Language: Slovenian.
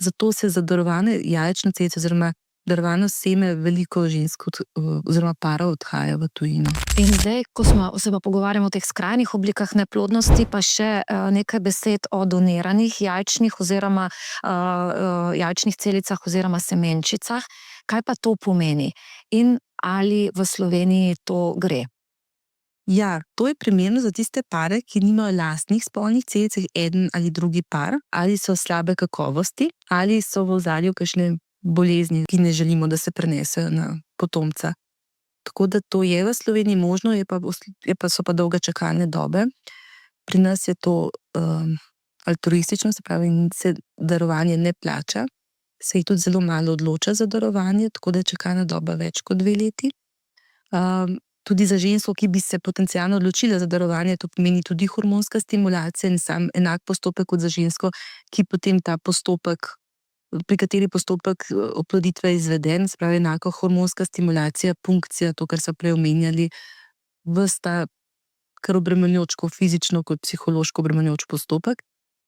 zato se za darovane jajčne celice oziroma darovano seme veliko žensk oziroma parov odhaja v tujino. In zdaj, ko se pa pogovarjamo o teh skrajnih oblikah neplodnosti, pa še nekaj besed o doniranih jajčnih oziroma jajčnih celicah oziroma semenčicah. Kaj pa to pomeni? In ali v Sloveniji to gre? Ja, to je primerno za tiste pare, ki nimajo lastnih spolnih celic, eden ali drugi par, ali so slabe kakovosti, ali so v ozadju kakšne bolezni, ki ne želimo, da se prenesejo na potomca. Tako da to je v Sloveniji možno, so pa dolge čakalne dobe. Pri nas je to altruistično, se pravi, se darovanje ne plača, se jih tudi zelo malo odloča za darovanje, tako da je čakalna doba več kot 2 leti. Tudi za žensko, ki bi se potencialno odločila za darovanje, to pomeni tudi hormonska stimulacija in sam enak postopek kot za žensko, ki potem ta postopek, pri kateri postopek oploditve je izveden, se pravi enako hormonska stimulacija, punkcija, to, kar so prej omenjali, ves ta kar obremenjujoč, fizično kot psihološko obremenjujoč postopek.